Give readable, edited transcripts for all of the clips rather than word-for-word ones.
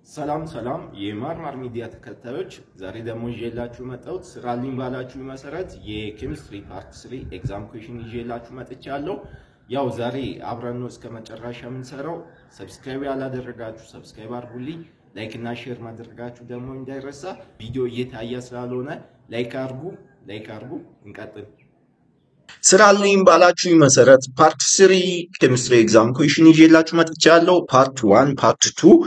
ሰላም ሰላም የማርማር ሚዲያ ተከታዮች ዛሬ ደግሞ ይዤላችሁ መጣሁት ስራልኝ ባላችሁ መሰረት የኬሚስትሪ ፓርት 3 ኤግዛም ኩዌሽን ይዤላችሁ መጥቻለሁ። ያው ዛሬ አብረን ነው እስከ መጨረሻ የምንሰራው። ሰብስክራይብ ያላደረጋችሁ ሰብስክራይብ አድርጉልኝ፣ ላይክ እና ሼር ማድረጋችሁ ደግሞ እንዳይረሳ። ቪዲዮ እየታየ ስላልሆነ ላይክ አድርጉ። እንቀጥል። ስራልኝ ባላችሁ መሰረት ፓርት 3 ኬሚስትሪ ኤግዛም ኩዌሽን ይዤላችሁ መጥቻለሁ። ፓርት 1 ፓርት 2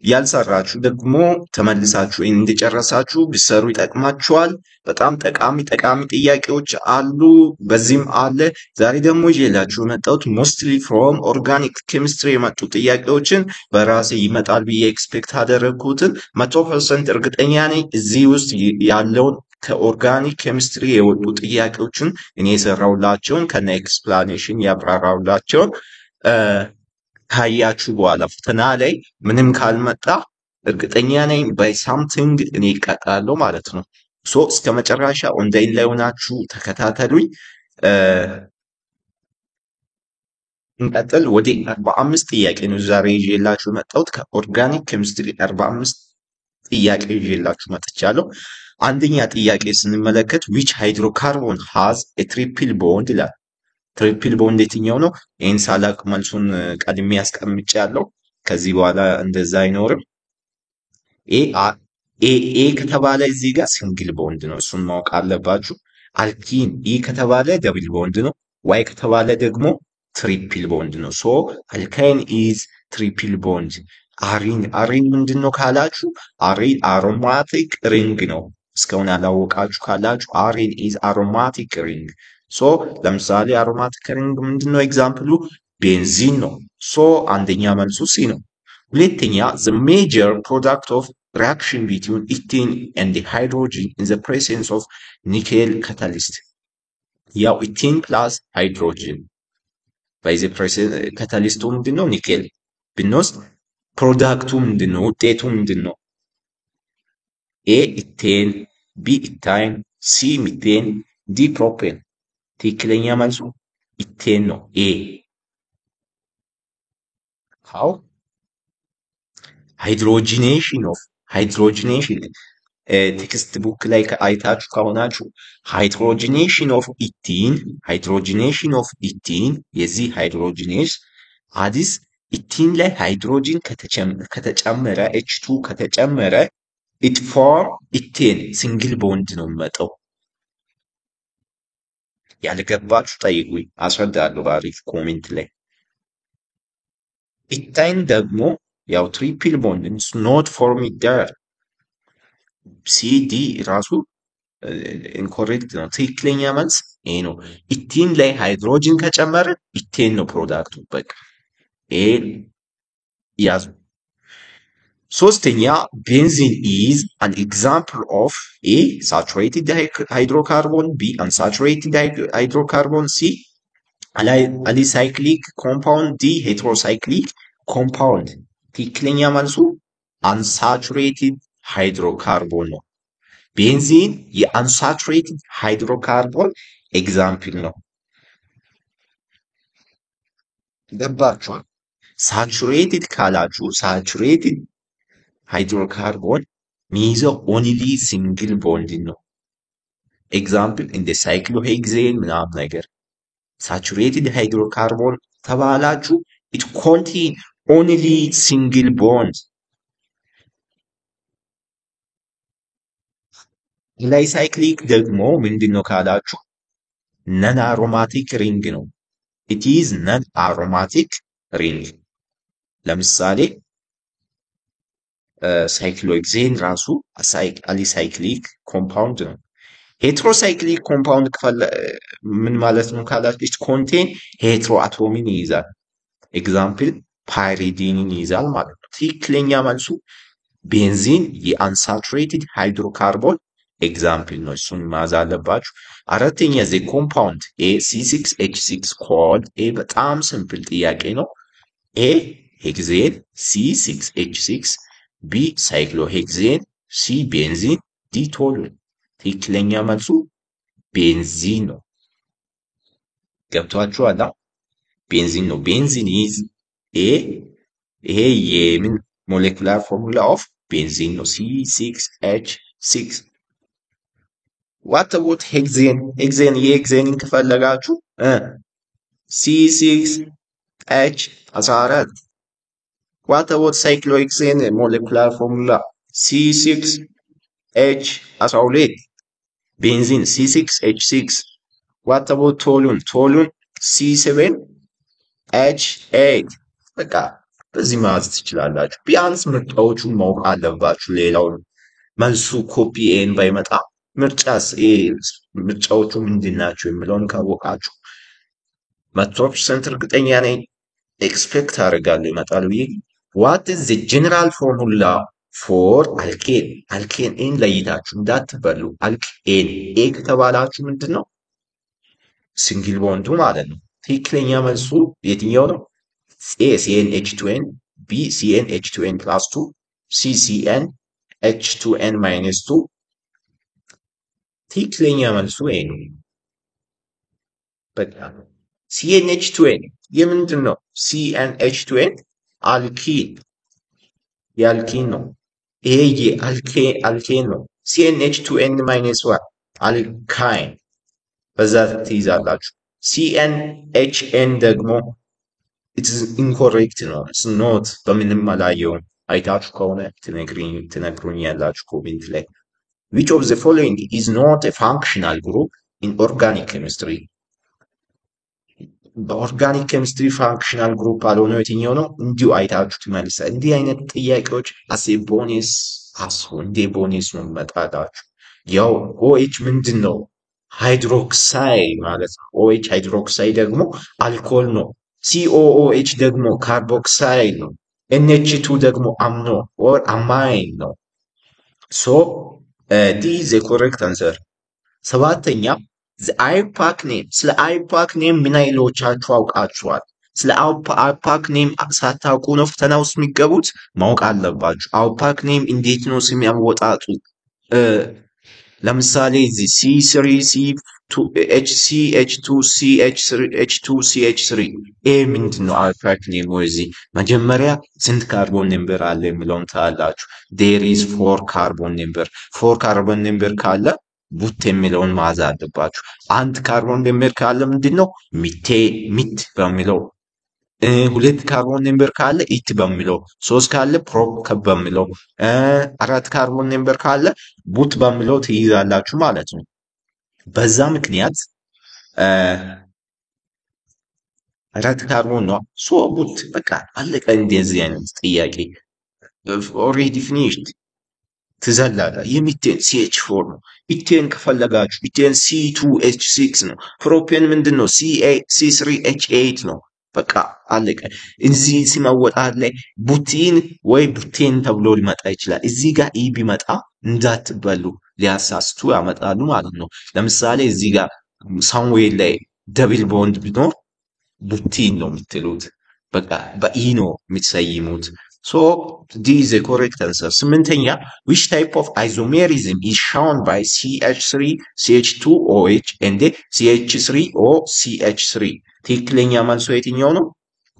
ያልሰራችሁ ደግሞ ተመልሳችሁ እንድጨረሳችሁ ቢሰሩ ይጠቅማችኋል። በጣም ጠቃሚ ጥያቄዎች አሉ፣ በዚህም አለ። ዛሬ ደግሞ ይዤላችሁ መጣሁት ሞስትሊ ፍሮም ኦርጋኒክ ኬሚስትሪ የመጡ ጥያቄዎችን በራሴ ይመጣል ብዬ ኤክስፔክት አደረግኩትን 100% እርግጠኛ ነኝ። እዚህ ውስጥ ያለውን ከኦርጋኒክ ኬሚስትሪ የወጡ ጥያቄዎችን እኔ የሰራሁላቸውን ከነ ኤክስፕላኔሽን ያብራራሁላቸውን ካያችሁ በኋላ ፈተና ላይ ምንም ካልመጣ እርግጠኛ ነኝ ባይ ሳምቲንግ እኔ እቀጣለሁ ማለት ነው። ሶ እስከ መጨረሻ ኦንላይን ላይ ሆናችሁ ተከታተሉኝ። እንቀጥል። ወደ 45 ጥያቄ ነው ዛሬ ይዤላችሁ መጣሁት። ከኦርጋኒክ ኬሚስትሪ 45 ጥያቄ ይዤላችሁ መጥቻለሁ። አንደኛ ጥያቄ ስንመለከት which hydrocarbon has a triple bond ይላል። ትሪፕል ቦንድ የትኛው ነው? ይሄን ሳላቅ መልሱን ቀድሜ ያስቀምጫለሁ። ከዚህ በኋላ እንደዛ አይኖርም። ኤ ከተባለ እዚህ ጋር ሲንግል ቦንድ ነው፣ እሱን ማወቅ አለባችሁ። አልኪን ኢ ከተባለ ደብል ቦንድ ነው። ዋይ ከተባለ ደግሞ ትሪፕል ቦንድ ነው። ሶ አልካይን ኢዝ ትሪፕል ቦንድ። አሪን ምንድነው ካላችሁ አሪን አሮማቲክ ሪንግ ነው። እስካሁን ያላወቃችሁ ካላችሁ አሪን ኢዝ አሮማቲክ ሪንግ። ሶ ለምሳሌ አሮማቲክ ሪንግ ምንድነው? ኤግዛምፕሉ ቤንዚን ነው። ሶ አንደኛ መልሱ ሲ ነው። ሁለተኛ the major product of reaction between ethane and hydrogen in the presence of nickel catalyst ያው ኢቴን ፕላስ ሃይድሮጅን ባይ ዘ ፕሬሰንስ ካታሊስቱ ምንድነው? ኒኬል ብንወስድ ፕሮዳክቱ ምንድነው? ውጤቱ ምንድነው? ኤ ኢቴን፣ ቢ ኢታይን፣ ሲ ሚቴን፣ ዲ ፕሮፔን። ትክክለኛ መልሱ ኢቴን ነው። ኤ ሃው ሃይድሮጂኔሽን ቴክስት ቡክ ላይ አይታችሁ ከሆናችሁ ሃይድሮጂኔሽን ኦፍ ኢቲን የዚህ ሃይድሮጂኔስ አዲስ ኢቲን ላይ ሃይድሮጂን ከተጨመረ H2 ከተጨመረ ኢት ፎርም ኢቴን ሲንግል ቦንድ ነው የሚመጣው። ያልገባችሁ ጠይቁኝ፣ አስረዳለሁ በአሪፍ ኮሜንት ላይ። ኢታይን ደግሞ ያው ትሪፕል ቦንድ ኖት ፎርም ይደር ሲዲ ራሱ ኢንኮሬክት ነው። ትክክለኛ መልስ ይሄ ነው። ኢቲን ላይ ሃይድሮጅን ከጨመረ ኢቴን ነው ፕሮዳክቱ። በቃ ይሄ ያዙ። ሶስተኛ ቤንዚን ኢዝ አን ኤግዛምፕል ኦፍ ኤ ሳቹሬትድ ሃይድሮካርቦን፣ ቢ አንሳቹሬትድ ሃይድሮካርቦን፣ ሲ አሊሳይክሊክ ኮምፓውንድ፣ ዲ ሄትሮሳይክሊክ ኮምፓውንድ። ትክክለኛ መልሱ አንሳቹሬትድ ሃይድሮካርቦን ነው። ቤንዚን የአንሳቹሬትድ ሃይድሮካርቦን ኤግዛምፕል ነው። ገባችኋል? ሳቹሬትድ ካላችሁ ሳቹሬትድ ሃይድሮካርቦን ሚይዘው ኦንሊ ሲንግል ቦንድ ነው። ኤግዛምፕል እንደ ሳይክሎሄክሴን ምናምን ነገር። ሳቹሬትድ ሃይድሮካርቦን ተባላችሁ ኢት ኮንቴን ኦንሊ ሲንግል ቦንድ። ላይሳይክሊክ ደግሞ ምንድነው ካላችሁ ነን አሮማቲክ ሪንግ ነው። ኢት ኢዝ ነን አሮማቲክ ሪንግ። ለምሳሌ ሳይክሎሄክሴን ራሱ አሊሳይክሊክ ኮምፓውንድ ነው። ሄትሮሳይክሊክ ኮምፓውንድ ምን ማለት ነው ካላችሁ ኢት ኮንቴን ሄትሮ አቶሚን ይይዛል። ኤግዛምፕል ፓይሪዲንን ይይዛል ማለት ነው። ትክክለኛ መልሱ ቤንዚን የአንሳቹሬትድ ሃይድሮካርቦን ኤግዛምፕል ነው። እሱን ማዝ አለባችሁ። አራተኛ ዘ ኮምፓውንድ ኤ C6H6 ኮልድ። ኤ በጣም ሲምፕል ጥያቄ ነው። ኤ ሄክሴን፣ ሲ 6H6፣ ቢ ሳይክሎሄክሴን፣ ሲ ቤንዚን፣ ዲ ቶሉን። ትክክለኛ መልሱ ቤንዚን ነው። ገብቷችኋል? ቤንዚን ነው። ቤንዚን ኢዝ ኤ ይሄ የምን ሞሌኩላር ፎርሙላ ኦፍ ቤንዚን ነው C6H6 ዋት አባውት ሄክሴን የሄክሴንን ከፈለጋችሁ C6H14 ዋት አባውት ሳይክሎሄክሴን ሞሌኩላር ፎርሙላ C6H12 ቤንዚን C6H6 ዋት አባውት ቶሉን C7H8 በቃ በዚህ ማዝ ትችላላችሁ። ቢያንስ ምርጫዎቹን ማወቅ አለባችሁ። ሌላው መልሱ ኮፒ ኤን ባይመጣ ምርጫዎቹ ምንድናቸው የሚለውን ካወቃችሁ 100% እርግጠኛ ነኝ ኤክስፔክት አደርጋለሁ ይመጣል ብዬ። ዋት ኢዝ ዘ ጀነራል ፎርሙላ ፎር አልኬን? አልኬን ኤን ለይታችሁ እንዳትበሉ። አልኬን ኤ ከተባላችሁ ምንድን ነው? ሲንግል ቦንዱ ማለት ነው። ትክክለኛ መልሱ የትኛው ነው? A CnH2n B CnH2n plus 2 C CnH2n minus 2 ትክክለኛ መልሱ ይሄ ነው። በቃ CnH2n የምንድን ነው? CnH2n አልኪን የአልኪን ነው። ይሄ የአልኬን ነው። CnH2n minus 1 አልካይን በዛ ትይዛላችሁ። CnHn ደግሞ it is incorrect ነው። it's not በምንም አላየውም። አይታችሁ ከሆነ ትነግሩኛላችሁ ኮሜንት ላይ። which of the following is not a functional group in organic chemistry? በኦርጋኒክ ኬሚስትሪ ፋንክሽናል ግሩፕ አልሆነው የትኛው ነው? እንዲሁ አይታችሁ ትመልሳል። እንዲህ አይነት ጥያቄዎች አሴ ቦኔስ እንደ ቦኔስ ነው መጣጣችሁ። ያው OH ምንድን ነው? ሃይድሮክሳይድ ማለት ነው። OH ሃይድሮክሳይድ ደግሞ አልኮል ነው። COOH ደግሞ ካርቦክሳይድ ነው። NH2 ደግሞ አምኖ ኦር አማይን ነው። ሶ ዲ ኢዝ ዘ ኮሬክት አንሰር። ሰባተኛ አይፓክ ኔም። ስለ አይፓክ ኔም ምን ያህሎቻችሁ አውቃችኋል? ስለ አይፓክ ኔም ሳታውቁ ነው ፈተና ውስጥ የሚገቡት። ማወቅ አለባችሁ። አይፓክ ኔም እንዴት ነው ስም ያወጣጡ? ለምሳሌ እዚህ C3 CH2 CH2 CH3 ኤ ምንድን ነው? አይፓክ ኔም ወይዚህ መጀመሪያ ስንት ካርቦን ነምበር አለ የሚለውን ታላችሁ። there is 4 ካርቦን ነምበር 4 ካርቦን ነምበር ካለ ቡት የሚለውን ማዝ አለባችሁ። አንድ ካርቦን ነምበር ካለ ምንድነው? ሚት በሚለው፣ ሁለት ካርቦን ነምበር ካለ ኢት በሚለው፣ ሶስት ካለ ፕሮፕ በሚለው፣ አራት ካርቦን ነምበር ካለ ቡት በሚለው ትይዛላችሁ ማለት ነው። በዛ ምክንያት አራት ካርቦን ነው ሶ ቡት በቃ አለቀ። እንደዚህ አይነት ጥያቄ ኦሬዲ ፊኒሽድ ትዘላላ። የሚቴን CH4 ነው። ኢቴን ከፈለጋችሁ ኢቴን C2H6 ነው። ፕሮፔን ምንድን ነው? C3H8 ነው። በቃ አለቀ። እዚህ ሲመወጣት ላይ ቡቲን ወይ ቡቴን ተብሎ ሊመጣ ይችላል። እዚህ ጋር ኢ ቢመጣ እንዳትበሉ ሊያሳስቱ ያመጣሉ ማለት ነው። ለምሳሌ እዚህ ጋር ሳምዌል ላይ ደብል ቦንድ ቢኖር ቡቲን ነው የምትሉት። በቃ በኢ ነው የምትሰይሙት። So D is the correct answer. ስምንተኛ which type of isomerism is shown by CH3 CH2OH and CH3O CH3? ትክክለኛ መልሱ የትኛው ነው?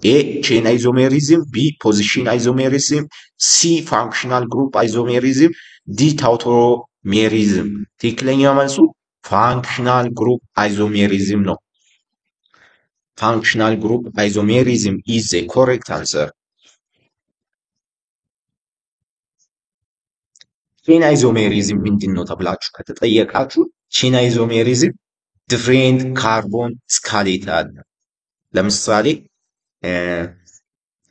A chain isomerism, B position isomerism, C functional group isomerism, D tautomerism. ትክክለኛ መልሱ functional group isomerism ነው። Functional group isomerism is the correct answer. ቼን አይዞሜሪዝም ምንድን ነው ተብላችሁ ከተጠየቃችሁ ቼን አይዞሜሪዝም ዲፍሬንት ካርቦን ስካሌት አለ። ለምሳሌ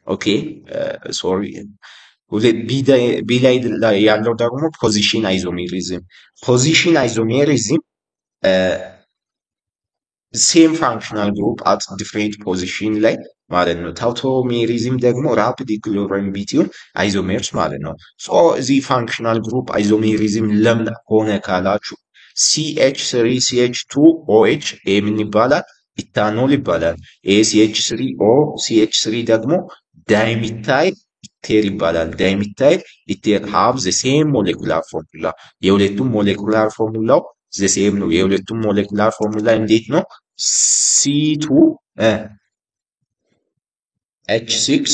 ኦኬ ሶሪ ቢ ላይ ያለው ደግሞ ፖዚሽን አይዞሜሪዝም። ፖዚሽን አይዞሜሪዝም ሴም ፋንክሽናል ግሩፕ አት ዲፍሬንት ፖዚሽን ላይ ማለት ነው። ታውቶሜሪዝም ደግሞ ራፒድ ኢኩሊብሪየም ቢትዊን አይዞሜርስ ማለት ነው። ሶ እዚህ ፋንክሽናል ግሩፕ አይዞሜሪዝም ለምን ሆነ ካላችሁ CH3 CH2OH ኤ ምን ይባላል? ኢታኖል ይባላል። CH3O CH3 ደግሞ ዳይሚታይል ኢቴር ይባላል። ዳይሚታይል ኢቴር ሃቭ ዘ ሴም ሞሌኩላር ፎርሙላ። የሁለቱም ሞሌኩላር ፎርሙላው ዘ ሴም ነው። የሁለቱም ሞሌኩላር ፎርሙላ እንዴት ነው? C2H6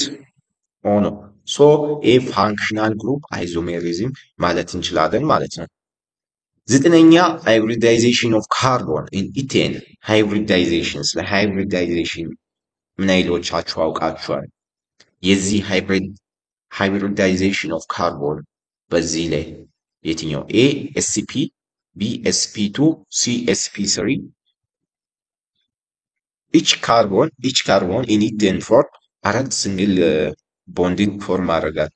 ኦ ነው ሶ ኤ ፋንክሽናል ግሩፕ አይዞሜሪዝም ማለት እንችላለን ማለት ነው። ዘጠነኛ ሃይብሪዳይዜሽን ኦፍ ካርቦን ኢን ኢቴን። ሃይብሪዳይዜሽን፣ ስለ ሃይብሪዳይዜሽን ምን ያህሎቻችሁ አውቃችኋል? የዚህ ሃይብሪዳይዜሽን ኦፍ ካርቦን በዚህ ላይ የትኛው? ኤ ኤስሲፒ፣ ቢ ኤስፒ2፣ ሲ ኤስፒ3። ኢች ካርቦን ኢን ኢቴን ፎርም አራት ሲንግል ቦንድን ፎርም አደረጋል።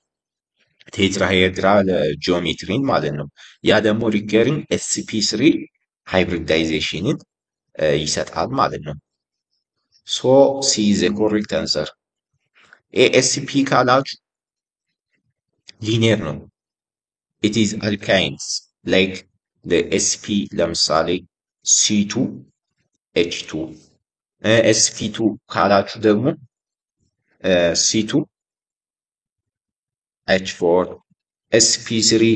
ቴትራሄድራል ጂኦሜትሪን ማለት ነው። ያ ደግሞ ሪከሪንግ ኤስሲፒ3 ሃይብሪዳይዜሽንን ይሰጣል ማለት ነው። ሶ ሲ ኢዝ ኤ ኮሬክት አንሰር። ኤኤስፒ ካላችሁ ሊኒየር ነው። ኢት ኢዝ አልካይንስ ላይክ ኤስፒ ለምሳሌ ሲ2 ኤች2። ኤስፒ2 ካላችሁ ደግሞ ሲ2 ኤች4። ኤስፒ3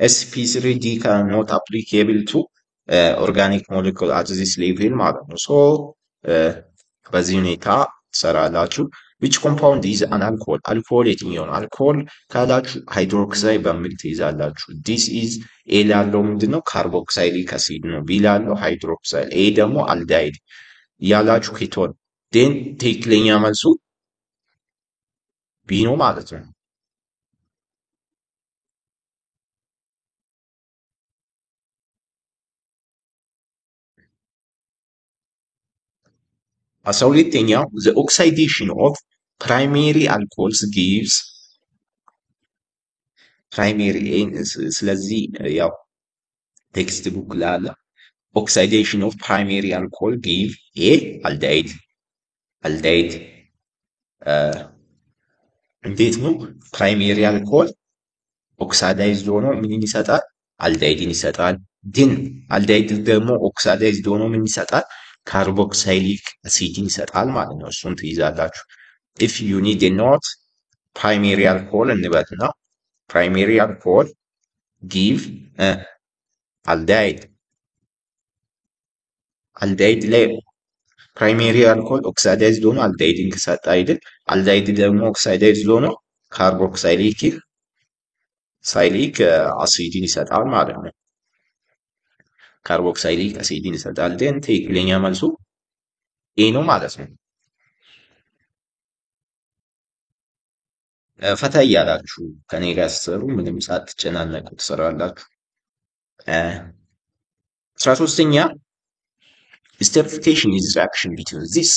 ኤስፒ3ዲ ካኖት አፕሊኬብል ቱ ኦርጋኒክ ሞለኪል አት ዚስ ሌቭል ማለት ነው። ሶ በዚህ ሁኔታ ትሰራላችሁ። ዊች ኮምፓውንድ ኢዝ አን አልኮል? አልኮል የትኛው ነው? አልኮል ካላችሁ ሃይድሮክሳይድ በሚል ትይዛላችሁ። ዲስ ኢዝ ኤ ላለው ምንድነው? ካርቦክሳይሊክ አሲድ ነው። ቢ ላለው ሃይድሮክሳይድ፣ ኤ ደግሞ አልዳይድ ያላችሁ ኬቶን። ዴን ትክክለኛ መልሱ ቢ ነው ማለት ነው። አስራ ሁለተኛው ዘ ኦክሳይዴሽን ኦፍ ፕራይሜሪ አልኮልስ ጊቭስ ፕራይሜሪ። ስለዚህ ያው ቴክስት ቡክ ላለ ኦክሳይዴሽን ኦፍ ፕራይሜሪ አልኮል ጊቭ ኤ አልዳይድ። እንዴት ነው ፕራይሜሪ አልኮል ኦክሳዳይዝድ ሆኖ ምን ይሰጣል? አልዳይድን ይሰጣል። ግን አልዳይድ ደግሞ ኦክሳዳይዝድ ሆኖ ምን ይሰጣል? ካርቦክሳይሊክ አሲድን ይሰጣል ማለት ነው። እሱን ትይዛላችሁ። ኢፍ ዩ ኒድ ኖት ፕራይሜሪ አልኮል እንበልና ፕራይሜሪ አልኮል ጊቭ አልዳይድ ላይ ፕራይሜሪ አልኮል ኦክሳዳይዝድ ሆኖ አልዳይድን ከሰጠ አይደል? አልዳይድ ደግሞ ኦክሳዳይዝድ ሆኖ ካርቦክሳይሊክ አሲድን ይሰጣል ማለት ነው። ካርቦክሳይሊክ አሲድን ይሰጣል። ደን ትክክለኛ መልሱ ኤ ነው ማለት ነው። ፈታ እያላችሁ ከኔ ጋር ስትሰሩ ምንም ሳትጨናነቁ ትሰራላችሁ። 13ኛ ስቴሪፊኬሽን ኢዝ ሪአክሽን ቢትዊን ዚስ።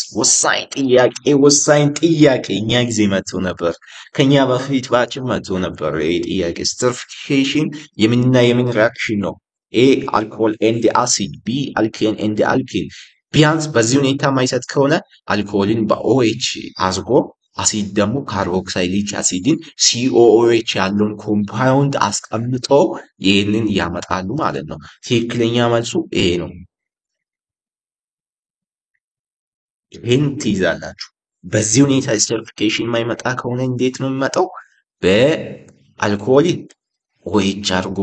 ወሳኝ ጥያቄ እኛ ጊዜ መጥቶ ነበር። ከኛ በፊት ባችን መጥቶ ነበር ይሄ ጥያቄ። ስቴሪፊኬሽን የምንና የምን ሪአክሽን ነው? ኤ አልኮል ኤንድ አሲድ፣ ቢ አልኬን ኤንድ አልኬን። ቢያንስ በዚህ ሁኔታ ማይሰጥ ከሆነ አልኮልን በኦኤች አዝጎ አሲድ ደግሞ ካርቦክሳይሊክ አሲድን ሲኦኤች ያለውን ኮምፓውንድ አስቀምጦ ይህንን ያመጣሉ ማለት ነው። ትክክለኛ መልሱ ይሄ ነው። ይህን ትይዛላችሁ። በዚህ ሁኔታ ስቴሪፊኬሽን የማይመጣ ከሆነ እንዴት ነው የሚመጣው? በአልኮልን ኦኤች አድርጎ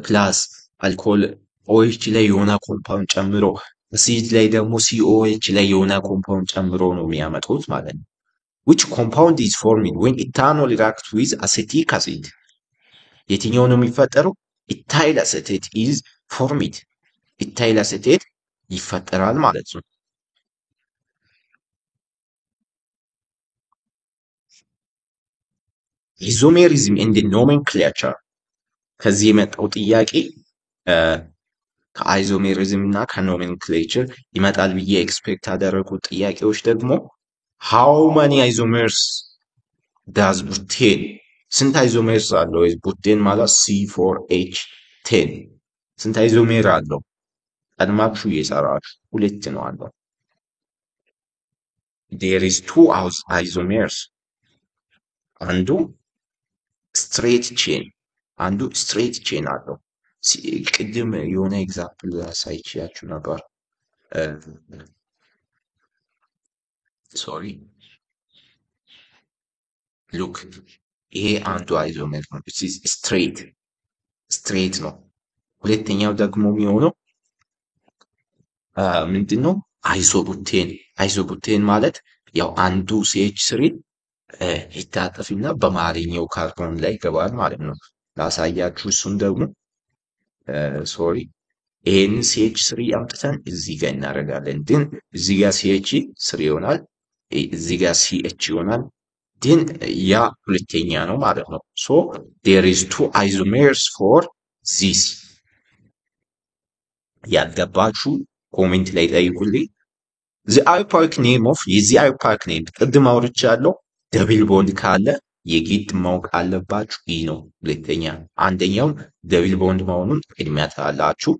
ፕላስ አልኮል ኦኤች ላይ የሆነ ኮምፓውንድ ጨምሮ አሲድ ላይ ደግሞ ሲኦኤች ላይ የሆነ ኮምፓውንድ ጨምሮ ነው የሚያመጡት ማለት ነው። which compound is formed when ethanol reacts with acetic acid? የትኛው ነው የሚፈጠረው? ኢታይል አሴቴት is formed። ኢታይል አሴቴት ይፈጠራል ማለት ነው። ኢዞሜሪዝም ኤንድ ኖሜንክሌቸር። ከዚህ የመጣው ጥያቄ ከአይዞሜሪዝም እና ከኖሜንክሌቸር ይመጣል ብዬ ኤክስፔክት ያደረጉት ጥያቄዎች ደግሞ how many isomers does butane? ስንት አይዞሜርስ አለው? ቡቴን ማለት C4H10 ስንት አይዞሜር አለው? ቀድማችሁ እየሰራችሁ ሁለት ነው አለው። there is two isomers። አንዱ ስትሬት ቼን አለው። ቅድም የሆነ ኤግዛምፕል አሳይቻችሁ ነበር። ሶሪ ሉክ፣ ይሄ አንዱ አይዞሜር ነው። ስትሬት ነው። ሁለተኛው ደግሞ የሚሆነው ምንድን ነው? አይሶቡቴን ማለት ያው አንዱ CH3 ይታጠፍና በመሀልኛው ካርቦን ላይ ይገባል ማለት ነው። ላሳያችሁ። እሱን ደግሞ ሶሪ ይሄን ሲኤች ስሪ አምጥተን እዚህ ጋር እናደርጋለን። ግን እዚህ ጋር ሲኤች ስሪ ይሆናል፣ እዚህ ጋር ሲኤች ይሆናል። ግን ያ ሁለተኛ ነው ማለት ነው። ሶ there is two isomers for this። ያልገባችሁ ኮሜንት ላይ ጠይቁልኝ። the IUPAC name of የዚህ IUPAC name ቅድም አውርቻለሁ። ደብል ቦንድ ካለ የግድ ማወቅ አለባችሁ። ኢ ነው ሁለተኛ። አንደኛው ደብል ቦንድ መሆኑን ቅድሚያ ታላችሁ።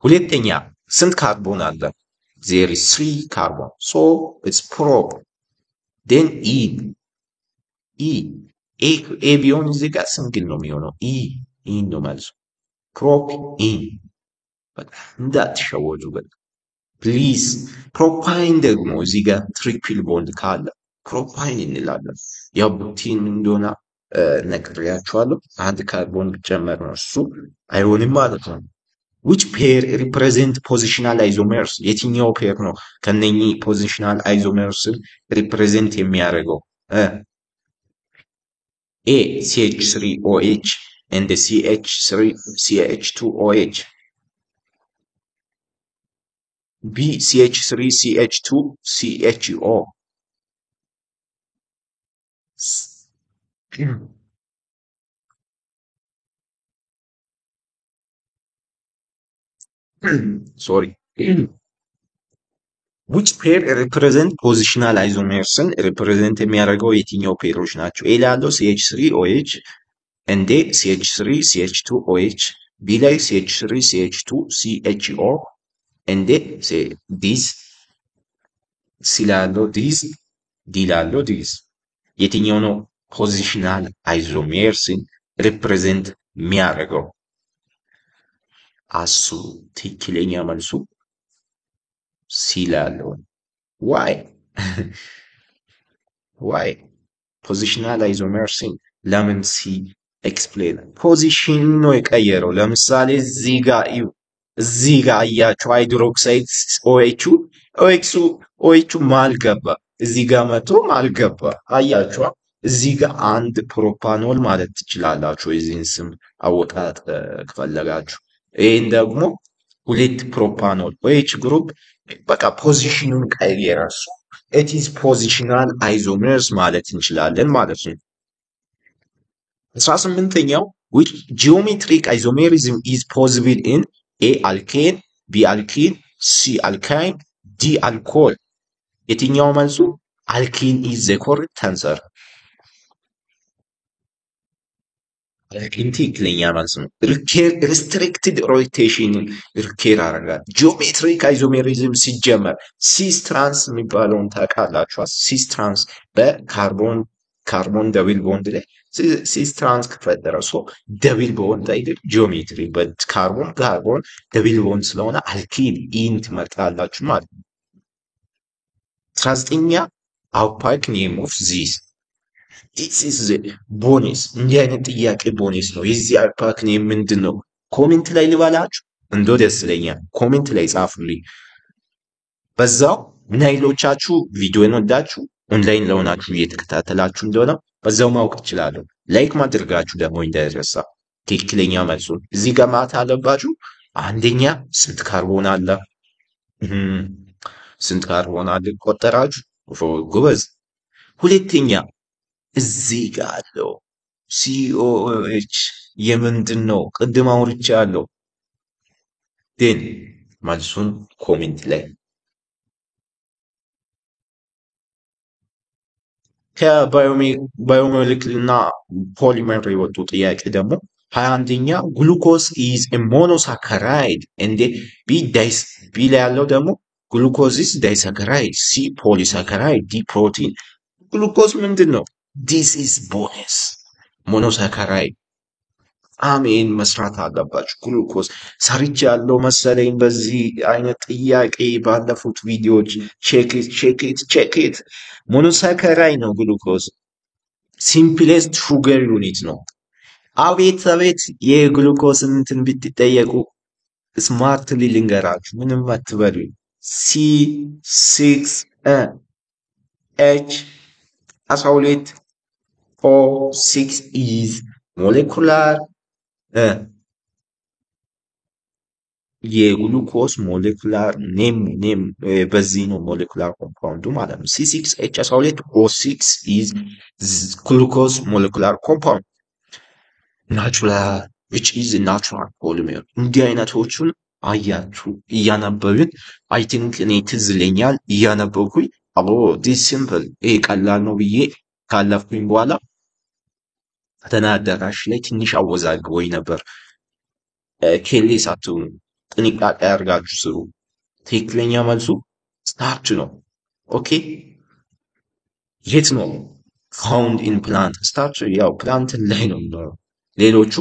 ሁለተኛ ስንት ካርቦን አለ? there is 3 carbon, so it's prop. then e ኤ ቢሆን እዚህ ጋር ሲንግል ነው የሚሆነው። ኢ ነው መልሱ። ፕሮፕ ኢ። በቃ እንዳትሸወዱ በቃ ፕሊዝ። ፕሮፓይን ደግሞ እዚህ ጋር ትሪፕል ቦንድ ካለ ፕሮፓይን እንላለን። ያው ቡቲን እንደሆነ ነግሬያችኋለሁ። አንድ ካርቦን ጨመር ነው እሱ አይሆንም ማለት ነው። which pair represent positional isomers? የትኛው ፔር ነው ከነኚህ ፖዚሽናል አይዞሜርስን ሪፕሬዘንት የሚያደርገው? A CH3OH and CH2OH. B CH3CH2CHO. Sorry. which pair represent positional isomersን represent የሚያደርገው የትኛው ፔሮች ናቸው? ኤ ላይ ያለው CH3OH and CH3CH2OH፣ B ላይ CH3CH2CHO and this፣ C ላይ ያለው this፣ D ላይ ያለው this። የትኛው ነው ፖዚሽናል አይዞሜርስን represent የሚያደርገው? አሱ ትክክለኛ መልሱ ሲ ላይ ያለው። ዋይ ፖዚሽናል አይዞሜርስን ለምን ሲ? ኤክስፕሌን። ፖዚሽን ነው የቀየረው። ለምሳሌ እዚህ ጋር አያችሁ ሃይድሮክሳይድ ኦኤቹ ማል ገባ፣ እዚህ ጋር መቶ ማል ገባ። አያችሁ እዚህ ጋር አንድ ፕሮፓኖል ማለት ትችላላችሁ የዚህን ስም አወጣጥ ከፈለጋችሁ። ይህን ደግሞ ሁለት ፕሮፓኖል ኦኤች ግሩፕ በቃ ፖዚሽኑን ቀየረ። እሱ it is positional isomers ማለት እንችላለን ማለት ነው። 18ኛው which geometric isomerism is possible in A alkane, B alkene, C alkyne, D alcohol? የትኛው መልሱ? alkene is the correct answer። alkene ትክክለኛ መልስ ነው። restricted rotation ሪኬር አደርጋል። ጂኦሜትሪክ አይዞሜሪዝም ሲጀመር ሲስ ትራንስ የሚባለውን ታውቃላችሁ? ሲስ ትራንስ በካርቦን ደብል ቦንድ ላይ ሲስ ትራንስ ከፈጠረ ሶ ደብል ቦንድ አይደል? ጂኦሜትሪ በካርቦን ደብል ቦንድ ስለሆነ አልኪን ኢን ትመርጣላችሁ ማለት ነው። 19ኛ አውፓክ ኔም ኦፍ ዚስ this is ቦነስ። እንዲህ አይነት ጥያቄ ቦነስ ነው። የዚህ አውፓክ ኔም ምንድን ነው? ኮሜንት ላይ ልባላችሁ እንደው ደስ ይለኛል። ኮሜንት ላይ ጻፉልኝ። በዛው ምን ያህሎቻችሁ ቪዲዮን ወዳችሁ ኦንላይን ለሆናችሁ እየተከታተላችሁ እንደሆነ በዛው ማወቅ ትችላለሁ። ላይክ ማድረጋችሁ ደግሞ እንዳይረሳ። ትክክለኛ መልሱን እዚህ ጋር ማታ አለባችሁ። አንደኛ ስንት ካርቦን አለ? ስንት ካርቦን አለ ቆጠራችሁ? ጎበዝ። ሁለተኛ እዚህ ጋር አለው ሲኦኤች የምንድን ነው? ቅድም አውርቻለሁ። ግን መልሱን ኮሜንት ላይ ከባዮሞሌኩል እና ፖሊመር የወጡ ጥያቄ ደግሞ 21ኛ ግሉኮስ ኢዝ ሞኖሳካራይድ እንዴ? ቢ ላይ ያለው ደግሞ ግሉኮስ ኢዝ ዳይሳካራይድ፣ ሲ ፖሊሳካራይድ፣ ዲ ፕሮቲን። ግሉኮስ ምንድን ነው? ዲስ ኢዝ ቦነስ ሞኖሳካራይድ። አሜን መስራት አለባችሁ። ግሉኮስ ሰርች ያለው መሰለኝ በዚህ አይነት ጥያቄ ባለፉት ቪዲዮዎች። ቼክት ሞኖሳካራይድ ነው ግሉኮስ። ሲምፕሌስት ሹገር ዩኒት ነው። አቤት የግሉኮስ እንትን ብትጠየቁ ስማርት ልንገራችሁ፣ ምንም አትበሉኝ። C6H 12 O6 is molecular የግሉኮስ ሞሌኩላር ኔም በዚህ ነው ሞሌኩላር ኮምፓውንዱ ማለት ነው። C6H12O6 is ግሉኮስ ሞሌኩላር ኮምፓውንድ ናቹራል which is a natural polymer። እንዲህ አይነቶቹን አያችሁ እያነበብን አይ ቲንክ እኔ ትዝ ይለኛል እያነበብኩኝ አቦ ዲስ ሲምፕል ይሄ ቀላል ነው ብዬ ካለፍኩኝ በኋላ ፈተና አዳራሽ ላይ ትንሽ አወዛግቦኝ ነበር። ኬሌ ሳትሆኑ ጥንቃቄ አድርጋችሁ ስሩ። ትክክለኛ መልሱ ስታርች ነው። ኦኬ የት ነው? ፋውንድ ኢን ፕላንት። ስታርች ያው ፕላንት ላይ ነው የሚኖረው። ሌሎቹ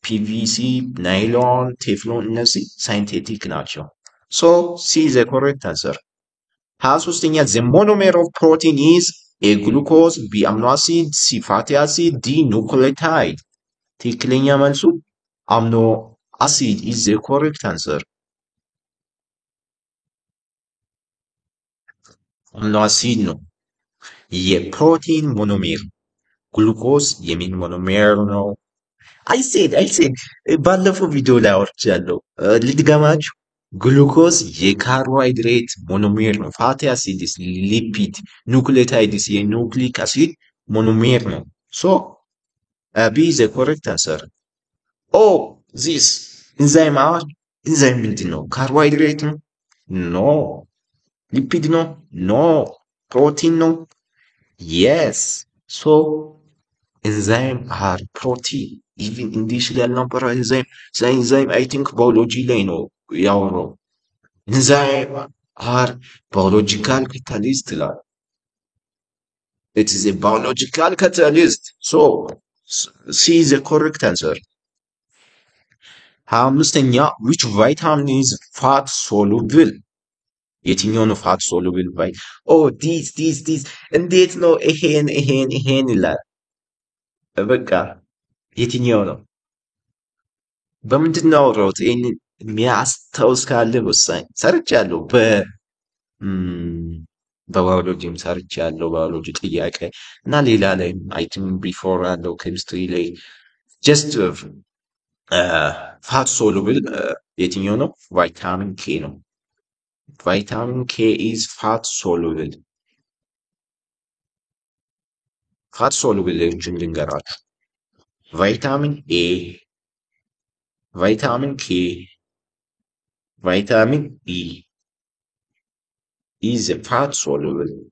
ፒቪሲ፣ ናይሎን፣ ቴፍሎን እነዚህ ሳይንቴቲክ ናቸው። ሶ ሲ ዘ ኮሬክት አንሰር። 23ኛ ዘ ሞኖሜር ኦፍ ፕሮቲን ኢዝ ኤ ግሉኮዝ፣ ቢ አሚኖ አሲድ፣ ሲ ፋቲ አሲድ፣ ዲ ኑክሌታይድ። ትክክለኛ መልሱ አሚኖ አሲድ ኢዝ ዘ ኮሬክት አንሰር። አሚኖ አሲድ ነው የፕሮቲን ሞኖሜር። ግሉኮዝ የምን ሞኖሜር ነው? አይሴድ ባለፈው ቪዲዮ ላይ አወርቻለሁ። ልድገማችሁ። ግሉኮዝ የካርቦሃይድሬት ሞኖሜር ነው። ፋቲ አሲድስ ሊፒድ፣ ኑክሌታይድስ የኑክሊክ አሲድ ሞኖሜር ነው። ሶ ቢ ዘ ኮሬክት አንሰር። ኦ ዚስ ኢንዛይም ኢንዛይም ምንድን ነው? ካርቦሃይድሬት ነው? ኖ። ሊፒድ ነው? ኖ። ፕሮቲን ነው? የስ። ሶ ኢንዛይም አር ፕሮቲን። ኢቭን እንዲህ ያልነበረ ኢንዛይም ስለ ኢንዛይም አይ ቲንክ ባዮሎጂ ላይ ነው ያወራው። ኢንዛይም አር ባዮሎጂካል ካታሊስት ይላል። it is a biological catalyst. So C is the correct answer. 25ኛ which vitamin is fat soluble? የትኛው ነው ፋት ሶሉብል ቫይ? ኦ ዲስ እንዴት ነው ይሄን ይላል። በቃ የትኛው ነው? በምንድን ነው ያወራሁት? ይሄንን የሚያስታውስ ካለ ወሳኝ። ሰርቻለሁ በባዮሎጂም ሰርቻለሁ። ባዮሎጂ ጥያቄ እና ሌላ ላይ አይ ቲንክ ቢፎር ያለው ኬሚስትሪ ላይ ጀስት ፋት ሶሉብል የትኛው ነው? ቫይታሚን ኬ ነው። ቫይታሚን ኬ ኢዝ ፋት ሶሉብል። ፋት ሶሉብሎችን ልንገራችሁ። ቫይታሚን ኤ፣ ቫይታሚን ኬ፣ ቫይታሚን ኢ is fat soluble.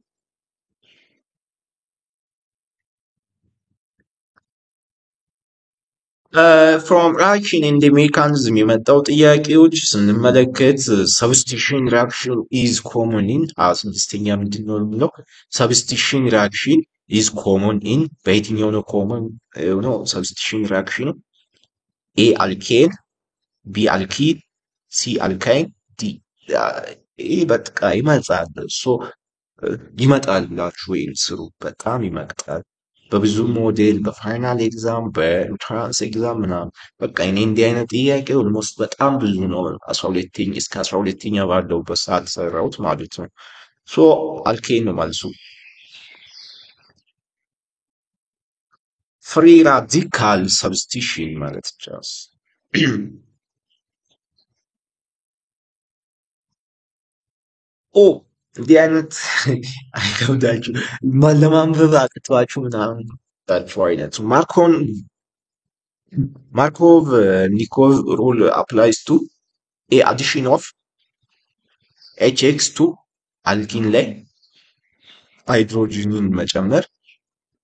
from reaction in the mechanism የመጣው ጥያቄዎች ስንመለከት substitution reaction is common in 26ኛ ምንድን ነው የሚለው? substitution reaction is common in በየትኛው ነው common ነው substitution reaction? A alkane፣ B alkene፣ C alkyne፣ D ይህ በቃ ይመጣል። ሶ ይመጣላችሁ ወይም ስሩ። በጣም ይመጣል በብዙ ሞዴል፣ በፋይናል ኤግዛም፣ በኢንትራንስ ኤግዛም ምናምን። በቃ እኔ እንዲህ አይነት ጥያቄ ኦልሞስት በጣም ብዙ ነው። 12ኛ እስከ 12ኛ ባለውበት ሰዓት ሰራሁት ማለት ነው። ሶ አልኬን ነው መልሱ። ፍሪ ራዲካል ሰብስቲሽን ማለት ቻስ ኦ እንዲህ አይነት አይከብዳችሁ ለማንበብ አቅቷችሁ ምናምን ታችሁ አይነት ማርኮቭ ኒኮቭ ሩል አፕላይስ ቱ ኤ አዲሽን ኦፍ HX2 አልኪን ላይ ሃይድሮጂንን መጨመር፣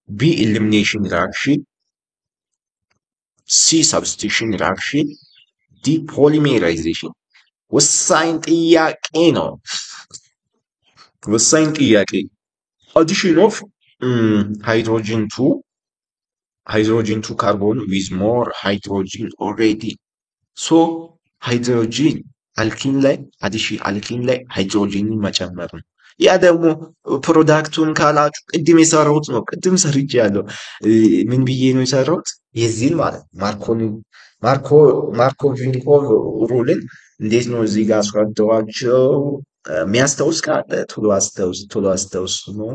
ቢ ኤሊሚኔሽን ሪአክሽን፣ ሲ ሰብስቲሽን ሪአክሽን፣ ዲ ፖሊሜራይዜሽን። ወሳኝ ጥያቄ ነው። ወሳኝ ጥያቄ። አዲሽን ኦፍ ሃይድሮጂን ቱ ካርቦን ዊዝ ሞር ሃይድሮጂን ኦልሬዲ። ሶ ሃይድሮጂን አልኪን ላይ አልኪን ላይ ሃይድሮጂንን መጨመር ነው። ያ ደግሞ ፕሮዳክቱን ካላችሁ ቅድም የሰራሁት ነው። ቅድም ሰርቼያለሁ። ምን ብዬ ነው የሰራሁት? የዚህን ማለት ማርኮቭኒኮቭ ሩልን እንዴት ነው እዚህ ጋር አስረዳኋቸው። የሚያስታውስ ካለ ቶሎ አስታውስ ነው።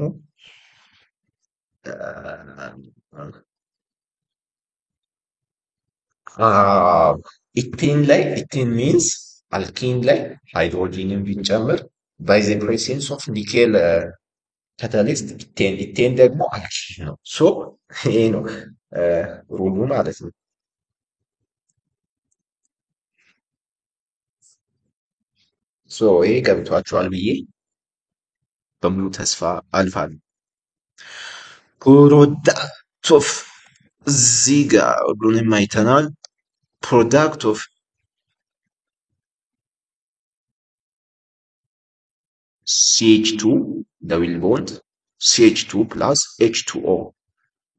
ኢቴን ላይ ኢቴን ሚንስ አልኪን ላይ ሃይድሮጂንን ብንጨምር ባይ ዘ ፕሬሰንስ ኦፍ ኒኬል ካታሊስት ኢቴን ኢቴን ደግሞ አልኪን ነው። ሶ ይሄ ነው ሩሉ ማለት ነው። ሶ ይሄ ገብቷችኋል ብዬ በሙሉ ተስፋ አልፋለሁ። ፕሮዳክት ኦፍ እዚህ ጋር ሁሉንም አይተናል። ፕሮዳክት ኦፍ CH2 double bond CH2 plus H2O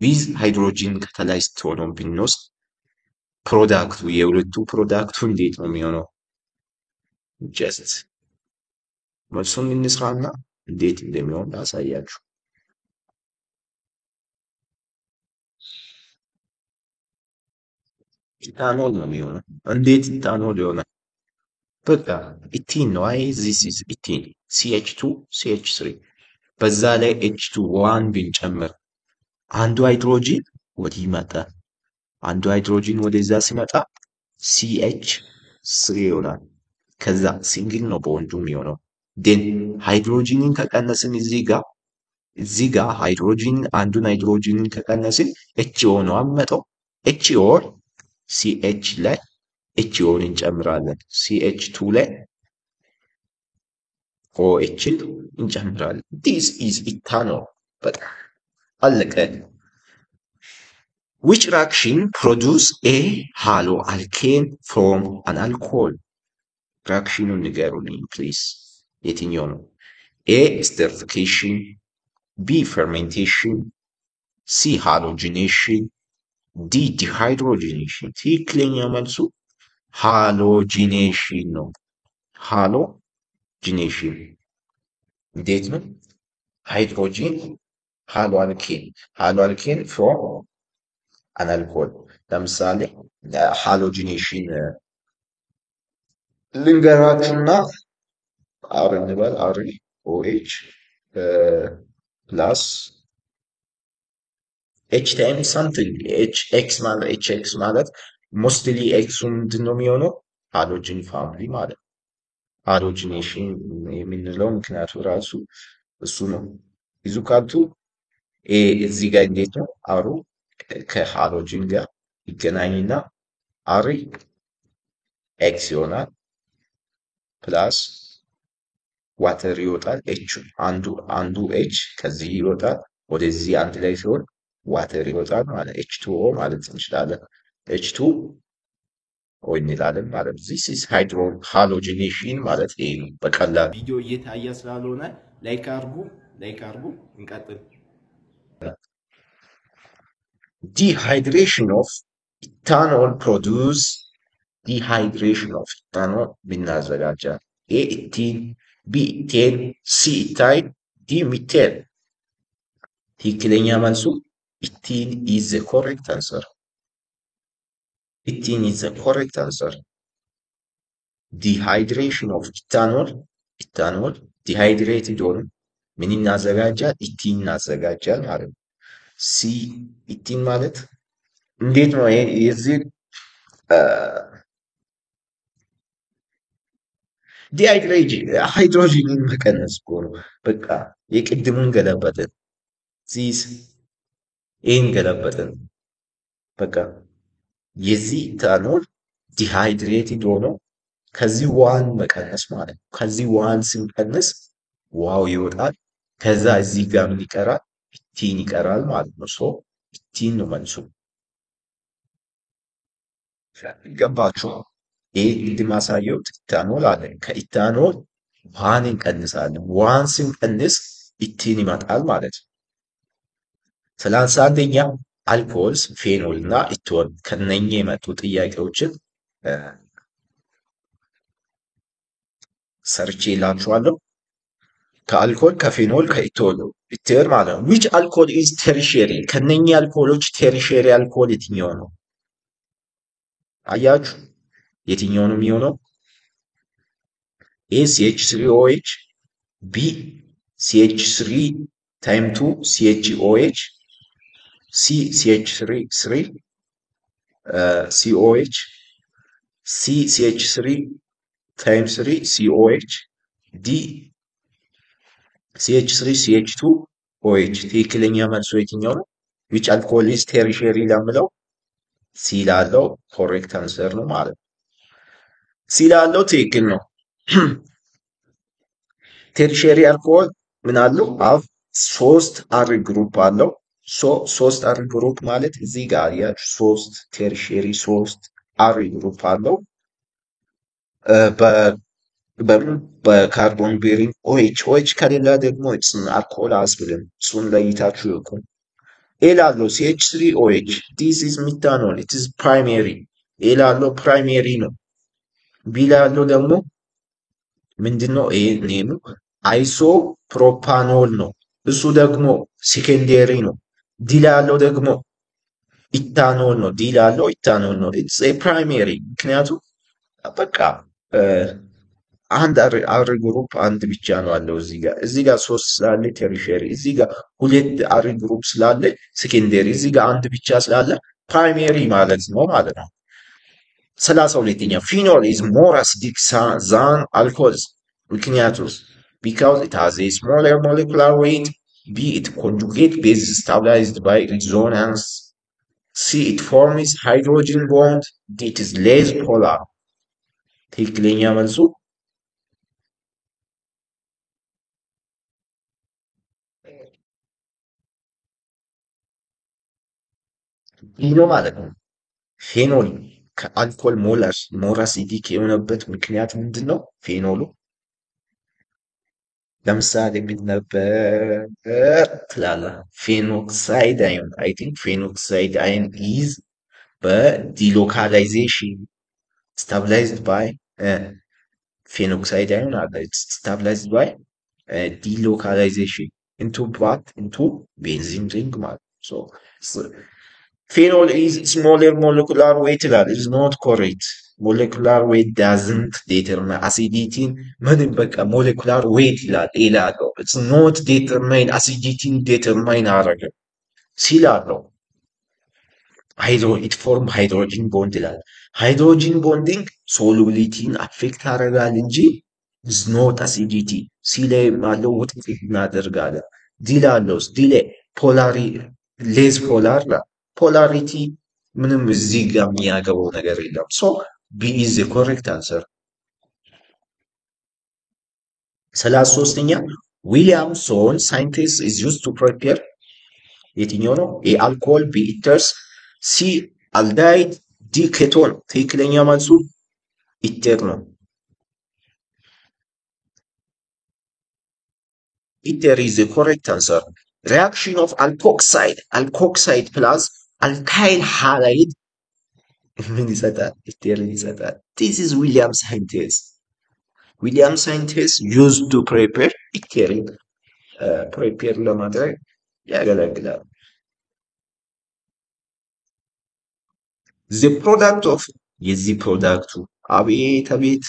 ዊዝ ሃይድሮጂን ካታላይዝድ ሆኖ ብንወስድ ፕሮዳክቱ የሁለቱ ፕሮዳክቱ እንዴት ነው የሚሆነው? ጀስት መልሱን እንስራና እንዴት እንደሚሆን ላሳያችሁ። ኢታኖል ነው የሚሆነው። እንዴት ኢታኖል ይሆናል? በቃ ኢቲን ነው። አይ ዚስ ኢዝ ኢቲን CH2 CH3 በዛ ላይ H2 ዋን ብንጨምር አንዱ ሃይድሮጂን ወዲህ ይመጣል። አንዱ ሃይድሮጂን ወደዛ ሲመጣ CH3 ይሆናል። ከዛ ሲንግል ነው በወንዱ የሚሆነው። ዴን ሃይድሮጂንን ከቀነስን እዚህ ጋር ሃይድሮጂንን አንዱን ሃይድሮጂንን ከቀነስን HO ነው የሚመጣው። HO CH ላይ HOን እንጨምራለን። CH2 ላይ OHን እንጨምራለን። ዲስ ኢዝ ኢታኖል። በቃ አለቀ። Which reaction produce a halo alkane from an alcohol? Reactionን ንገሩልኝ ፕሊዝ። የትኛው ነው? A esterification, B fermentation, C halogenation, D dehydrogenation። ትክክለኛ መልሱ ሃሎጂኔሽን ነው። ሃሎጂኔሽን እንዴት ነው? ሃይድሮጂን ሃሎ አልኬን ፍሮም አን አልኮል። ለምሳሌ ሃሎጂኔሽን ልንገራችሁና አብረን እንበል። OH ፕላስ ኤች ታይም ሳምቲንግ ኤክስ ማለት ሞስትሊ ኤክሱ ምንድን ነው የሚሆነው? ሃሎጂን ፋሚሊ ማለት ነው። ሃሎጂኔሽን የምንለው ምክንያቱ ራሱ እሱ ነው። ይዙ ካልቱ እዚህ ጋር እንዴት ነው? አሩ ከሃሎጂን ጋር ይገናኝና አሪ ኤክስ ይሆናል ፕላስ ዋተር ይወጣል። ኤች አንዱ ኤች ከዚህ ይወጣል ወደዚህ አንድ ላይ ሲሆን ዋተር ይወጣል ማለት H2O ማለት እንችላለን። H2 ኦ እንላለን ማለት this is ሃሎጂኔሽን ማለት ይሄ ነው። በቀላል ቪዲዮ እየታየ ስላልሆነ ላይክ አርጉ እንቀጥል። Dehydration of ethanol produce dehydration of ethanol ብናዘጋጃ A ኢቲን B ኢቴን C ኢታይል D ሚቴን። ትክክለኛ መልሱ ኢቲን is the correct answer. ኢቲን is the correct answer. Dehydration of ethanol dehydrated ሆኖ ምን እናዘጋጃል? ኢቲን እናዘጋጃል ማለት ነው። ሲ ኢቲን ማለት እንዴት ነው? የዚህ ሃይድሮጂንን መቀነስ እኮ ነው። በቃ የቅድሙን ገለበጥን፣ ይህን ገለበጥን። በቃ የዚህ ኢታኖል ዲሃይድሬትድ ሆኖ ከዚህ ውሃን መቀነስ ማለት ነው። ከዚህ ውሃን ስንቀንስ ውሃው ይወጣል። ከዛ እዚህ ጋር ምን ይቀራል? ኢቲን ይቀራል ማለት ነው። ሶ ኢቲን ነው መልሱ። ገባችሁ? ይሄ ቅድም አሳየሁት ኢታኖል አለ። ከኢታኖል ውሃን እንቀንሳለን። ውሃን ስንቀንስ ኢቲን ይመጣል ማለት ነው። 31ኛ አልኮልስ ፌኖል እና ኢቶን ከነኚህ የመጡ ጥያቄዎችን ሰርቼ ላችኋለሁ። ከአልኮል ከፌኖል ከኢቶን ኢተር ማለት ነው። which alcohol is tertiary? ከነኚህ አልኮሎች ቴሪሸሪ አልኮል የትኛው ነው? አያችሁ የትኛው ነው የሚሆነው? A CH3OH፣ B CH3 ታይም 2 CHOH፣ C CH3 3 COH, C CH3 times 3 COH, D CH3 CH2 OH ትክክለኛ መልሶ የትኛው ነው? which alcohol is tertiary ለምለው ሲ ላለው ኮሬክት አንሰር ነው ማለት ነው። ሲ ላለው ትክክል ነው። ቴርሸሪ አልኮሆል ምን አለው? አብ ሶስት አር ግሩፕ አለው። ሶስት አር ግሩፕ ማለት እዚህ ጋር ያችሁ ሶስት ቴርሸሪ ሶስት አር ግሩፕ አለው። በካርቦን ቤሪንግ ኦኤች ከሌላ ደግሞ አልኮሆል አያስብልም። እሱን ለይታችሁ ይቁ። ኤ ላለው ሲኤች ስሪ ኦኤች ዲስ ኢዝ ሚታኖል ኢት ኢዝ ፕራይሜሪ። ኤ ላለው ፕራይሜሪ ነው። ቢ ላለው ደግሞ ምንድነው? ኤ ኔሙ አይሶ ፕሮፓኖል ነው። እሱ ደግሞ ሴኬንደሪ ነው። ዲ ላለው ደግሞ ኢታኖል ነው። ዲ ላለው ኢታኖል ነው። ኢትስ ኤ ፕራይሜሪ ምክንያቱም በቃ አንድ አር ግሩፕ አንድ ብቻ ነው አለው እዚህ ጋር ሶስት ስላለ ቴሪሸሪ፣ እዚህ ጋር ሁለት አር ግሩፕ ስላለ ሴኬንደሪ፣ እዚህ ጋር አንድ ብቻ ስላለ ፕራይሜሪ ማለት ነው ማለት ነው። 32ኛ ፊኖል is more acidic than alcohols ምክንያቱም because it has a smaller molecular weight, b it conjugate base stabilized by resonance, c it forms hydrogen bond, d it is less polar። ትክክለኛ መልሱ ይህ ነው ማለት ነው። ፌኖል ከአልኮል ሞር አሲዲክ የሆነበት ምክንያት ምንድን ነው? ፌኖሉ ለምሳሌ ምን ነበር ትላለህ? ፌኖክሳይድ አዮን አይ ቲንክ ፌኖክሳይድ አዮን ኢዝ በዲሎካላይዜሽን ስታብላይዝድ ባይ ፌኖክሳይድ አዮን አለ ስታብላይዝድ ባይ ዲሎካላይዜሽን ኢንቱ ባት ኢንቱ ቤንዚን ሪንግ ማለት ነው። Phenol is smaller molecular weight ይላል is not correct. molecular weight doesn't determine acidity ምንም በቃ molecular weight ይላል ይላለው it's not determine acidity determine አረገ ሲላለው it form hydrogen bond ይላል hydrogen bonding solubility affect ያደርጋል እንጂ is not acidity ሲላይ ማለው ውጤት እናደርጋለን ዲላሎስ ዲሌ ፖላሪ ሌስ ፖላር ፖላሪቲ ምንም እዚህ ጋር የሚያገባው ነገር የለም። ሶ ቢ ኢዝ ዘ ኮሬክት አንሰር። 33ኛ ዊሊያምሶን ሳይንቲስት ኢዝ ዩዝድ ቱ ፕሪፔር የትኛው ነው? ኤ አልኮሆል፣ ቢ ኢተርስ፣ ሲ አልዳይድ፣ ዲ ኬቶን። ትክክለኛ መልሱ ኢተር ነው። ኢተር ኢዝ ዘ ኮሬክት አንሰር። reaction of alkoxide plus alkyl halide ምን ይሰጣል? ኢተርን ይሰጣል። this is Williams scientist. Williams scientist used to prepare ኢተርን prepare ለማድረግ ያገለግላል። the product of የዚህ ፕሮዳክቱ አቤት አቤት